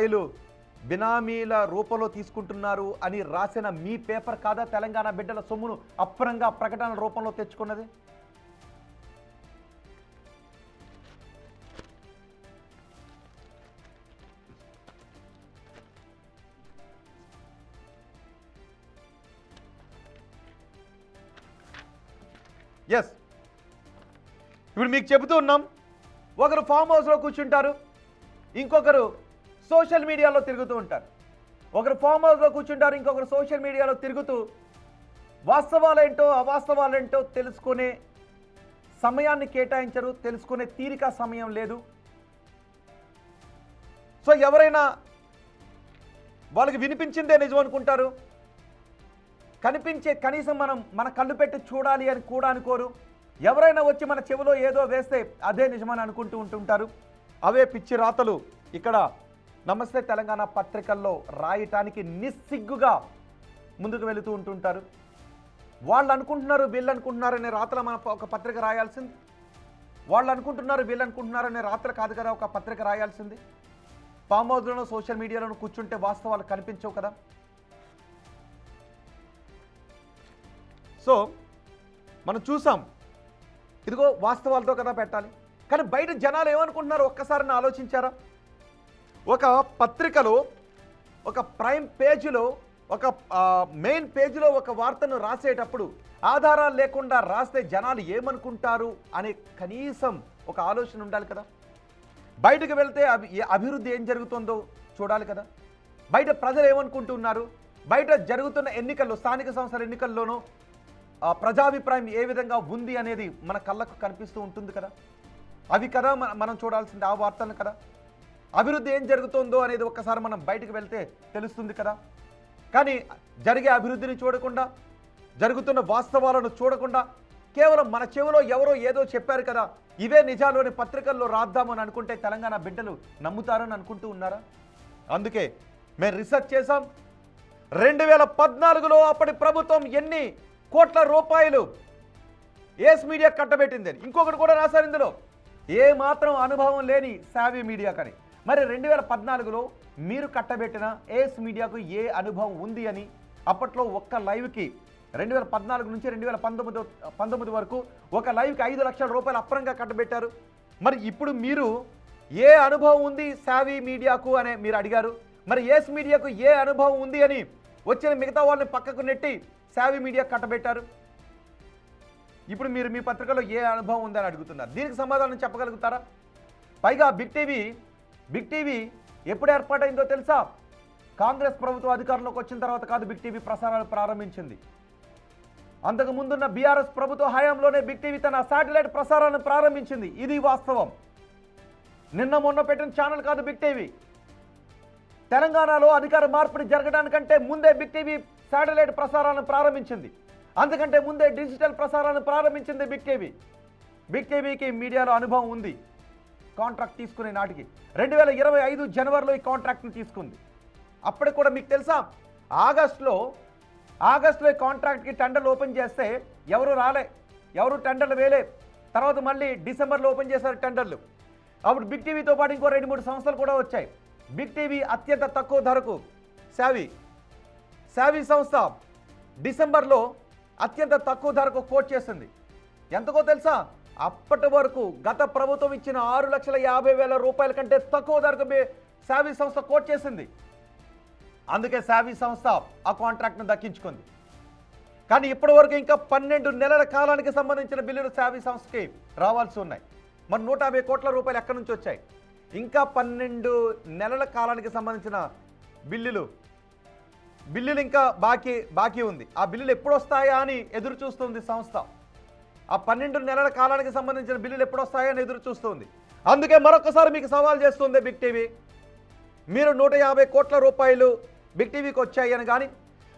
రూపాయలు బినామీల రూపంలో తీసుకుంటున్నారు అని రాసిన మీ పేపర్ కాదా తెలంగాణ బిడ్డల సొమ్మును అప్రంగా ప్రకటనల రూపంలో తెచ్చుకున్నది? ఎస్, ఇప్పుడు మీకు చెబుతూ ఉన్నాం. ఒకరు ఫామ్ హౌస్లో కూర్చుంటారు, ఇంకొకరు సోషల్ మీడియాలో తిరుగుతూ ఉంటారు. ఒకరు ఫామ్ హౌస్లో కూర్చుంటారు, ఇంకొకరు సోషల్ మీడియాలో తిరుగుతూ వాస్తవాలేంటో అవాస్తవాలేంటో తెలుసుకునే సమయాన్ని కేటాయించరు, తెలుసుకునే తీరిక సమయం లేదు. సో ఎవరైనా వాళ్ళకి వినిపించిందే నిజం అనుకుంటారు, కనిపించే కనీసం మన కళ్ళు పెట్టి చూడాలి అని కూడా అనుకోరు. ఎవరైనా వచ్చి మన చెవిలో ఏదో వేస్తే అదే నిజమని అనుకుంటూ ఉంటుంటారు. అవే పిచ్చి రాతలు ఇక్కడ నమస్తే తెలంగాణ పత్రికల్లో రాయటానికి నిస్సిగ్గుగా ముందుకు వెళుతూ ఉంటుంటారు. వాళ్ళు అనుకుంటున్నారు వీళ్ళు అనుకుంటున్నారు అనే రాతలు మన ఒక పత్రిక రాయాల్సింది. వాళ్ళు అనుకుంటున్నారు వీళ్ళు అనుకుంటున్నారు అనే రాతలు కాదు కదా ఒక పత్రిక రాయాల్సింది. ఫామ్ హౌస్లోనూ సోషల్ మీడియాలోనూ కూర్చుంటే వాస్తవాలు కనిపించవు కదా. సో మనం చూసాం, ఇదిగో వాస్తవాలతో కదా పెట్టాలి. కానీ బయట జనాలు ఏమనుకుంటున్నారు ఒక్కసారి ఆలోచించారా? ఒక పత్రికలో ఒక ప్రైమ్ పేజీలో ఒక మెయిన్ పేజీలో ఒక వార్తను రాసేటప్పుడు ఆధారాలు లేకుండా రాస్తే జనాలు ఏమనుకుంటారు అనే కనీసం ఒక ఆలోచన ఉండాలి కదా. బయటకు వెళ్తే అభివృద్ధి ఏం జరుగుతుందో చూడాలి కదా. బయట ప్రజలు ఏమనుకుంటున్నారు, బయట జరుగుతున్న ఎన్నికల్లో స్థానిక సంస్థల ఎన్నికల్లోనూ ప్రజాభిప్రాయం ఏ విధంగా ఉంది అనేది మన కళ్ళకు కనిపిస్తూ ఉంటుంది కదా. అవి కదా మనం చూడాల్సింది, ఆ వార్తలను కదా. అభివృద్ధి ఏం జరుగుతుందో అనేది ఒక్కసారి మనం బయటకు వెళ్తే తెలుస్తుంది కదా. కానీ జరిగే అభివృద్ధిని చూడకుండా, జరుగుతున్న వాస్తవాలను చూడకుండా కేవలం మన చెవిలో ఎవరో ఏదో చెప్పారు కదా, ఇవే నిజాలోని పత్రికల్లో రాద్దామని అనుకుంటే తెలంగాణ బిడ్డలు నమ్ముతారని అనుకుంటూ ఉన్నారా? అందుకే మేము రీసెర్చ్ చేశాం. 2014లో అప్పటి ప్రభుత్వం ఎన్ని కోట్ల రూపాయలు ఏస్ మీడియా కట్టబెట్టింది. ఇంకొకటి కూడా రాశారు ఇందులో, ఏ మాత్రం అనుభవం లేని సావి మీడియా కానీ. మరి 2014లో మీరు కట్టబెట్టిన ఏస్ మీడియాకు ఏ అనుభవం ఉంది అని అప్పట్లో ఒక్క లైవ్కి 2014 నుంచి 2019 వరకు ఒక లైవ్కి 5 లక్షల రూపాయలు అప్రంగా కట్టబెట్టారు. మరి ఇప్పుడు మీరు ఏ అనుభవం ఉంది సావి మీడియాకు అని మీరు అడిగారు. మరి ఏస్ మీడియాకు ఏ అనుభవం ఉంది అని వచ్చిన మిగతా వాళ్ళని పక్కకు నెట్టి సావి మీడియా కట్టబెట్టారు. ఇప్పుడు మీరు మీ పత్రికలో ఏ అనుభవం ఉందని అడుగుతున్నారు. దీనికి సమాధానం చెప్పగలుగుతారా? పైగా బిగ్ టీవీ ఎప్పుడు ఏర్పాటైందో తెలుసా? కాంగ్రెస్ ప్రభుత్వం అధికారంలోకి వచ్చిన తర్వాత కాదు బిగ్ టీవీ ప్రసారాలు ప్రారంభించింది. అంతకు ముందున్న బీఆర్ఎస్ ప్రభుత్వ హయాంలోనే బిగ్ టీవీ తన శాటిలైట్ ప్రసారాలను ప్రారంభించింది. ఇది వాస్తవం. నిన్న మొన్న పెట్టిన ఛానల్ కాదు బిగ్ టీవీ. తెలంగాణలో అధికార మార్పిడి జరగడానికంటే ముందే బిగ్ టీవీ శాటిలైట్ ప్రసారాలను ప్రారంభించింది. అంతకంటే ముందే డిజిటల్ ప్రసారాలను ప్రారంభించింది బిగ్ టీవీ. బిగ్ టీవీకి మీడియాలో అనుభవం ఉంది. కాంట్రాక్ట్ తీసుకునే నాటికి 2025 జనవరిలో ఈ కాంట్రాక్ట్ని తీసుకుంది. అప్పటికి కూడా మీకు తెలుసా, ఆగస్టులో ఈ కాంట్రాక్ట్కి టెండర్లు ఓపెన్ చేస్తే ఎవరు టెండర్లు వేలే. తర్వాత మళ్ళీ డిసెంబర్లో ఓపెన్ చేశారు టెండర్లు. అప్పుడు బిగ్ టీవీతో పాటు ఇంకో 2-3 సంస్థలు కూడా వచ్చాయి. బిగ్ టీవీ అత్యంత తక్కువ ధరకు సావి సంస్థ డిసెంబర్లో అత్యంత తక్కువ ధరకు కోట్ చేసింది. ఎంతకో తెలుసా? అప్పటి వరకు గత ప్రభుత్వం ఇచ్చిన 6,50,000 రూపాయల కంటే తక్కువ ధరకు సావి సంస్థ కోట్ చేసింది. అందుకే సావి సంస్థ ఆ కాంట్రాక్ట్ను దక్కించుకుంది. కానీ ఇప్పటి వరకు ఇంకా 12 నెలల కాలానికి సంబంధించిన బిల్లులు సావి సంస్థకి రావాల్సి ఉన్నాయి. మరి 150 కోట్ల రూపాయలు ఎక్కడి నుంచి వచ్చాయి? ఇంకా 12 నెలల కాలానికి సంబంధించిన బిల్లులు ఇంకా బాకీ ఉంది. ఆ బిల్లులు ఎప్పుడు వస్తాయా అని ఎదురు చూస్తుంది సంస్థ. ఆ 12 నెలల కాలానికి సంబంధించిన బిల్లులు ఎప్పుడు వస్తాయా అని ఎదురు చూస్తుంది. అందుకే మరొకసారి మీకు సవాల్ చేస్తుంది బిగ్ టీవీ. మీరు 150 కోట్ల రూపాయలు బిగ్ టీవీకి వచ్చాయని కానీ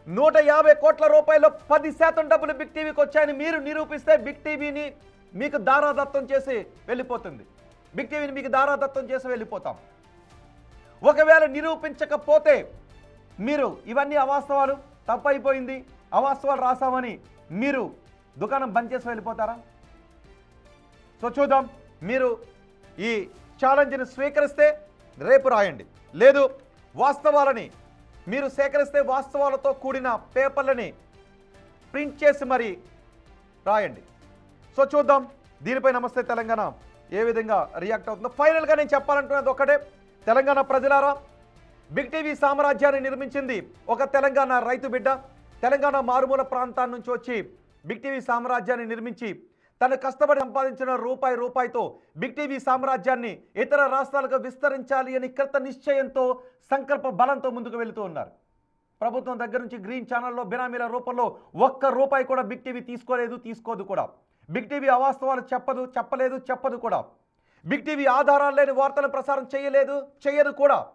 150 కోట్ల రూపాయలు 10% డబ్బులు బిగ్ టీవీకి వచ్చాయని మీరు నిరూపిస్తే బిగ్ టీవీని మీకు దారాదత్తం చేసి వెళ్ళిపోతుంది. బిగ్ టీవీని మీకు దారాదత్తం చేసి వెళ్ళిపోతాం. ఒకవేళ నిరూపించకపోతే మీరు ఇవన్నీ అవాస్తవాలు, తప్పైపోయింది, అవాస్తవాలు రాసామని మీరు దుకాణం బంద్ చేసి వెళ్ళిపోతారా? సో చూద్దాం. మీరు ఈ ఛాలెంజ్ని స్వీకరిస్తే రేపు రాయండి, లేదు వాస్తవాలని మీరు సేకరిస్తే వాస్తవాలతో కూడిన పేపర్లని ప్రింట్ చేసి మరి రాయండి. సో చూద్దాం దీనిపై నమస్తే తెలంగాణ ఏ విధంగా రియాక్ట్ అవుతుందో. ఫైనల్గా నేను చెప్పాలంటున్నది ఒకటే, తెలంగాణ ప్రజలారా, బిగ్ టీవీ సామ్రాజ్యాన్ని నిర్మించింది ఒక తెలంగాణ రైతు బిడ్డ. తెలంగాణ మారుమూల ప్రాంతాల నుంచి వచ్చి బిగ్ టీవీ సామ్రాజ్యాన్ని నిర్మించి తను కష్టపడి సంపాదించిన రూపాయితో బిగ్ టీవీ సామ్రాజ్యాన్ని ఇతర రాష్ట్రాలకు విస్తరించాలి అని కృత నిశ్చయంతో సంకల్ప బలంతో ముందుకు వెళుతూ ఉన్నారు. ప్రభుత్వం దగ్గర నుంచి గ్రీన్ ఛానల్లో బినామీల రూపంలో ఒక్క రూపాయి కూడా బిగ్ టీవీ తీసుకోదు కూడా. బిగ్ టీవీ అవాస్తవాలు చెప్పలేదు కూడా. బిగ్ టీవీ ఆధారాలు లేని వార్తలను ప్రసారం చేయదు కూడా.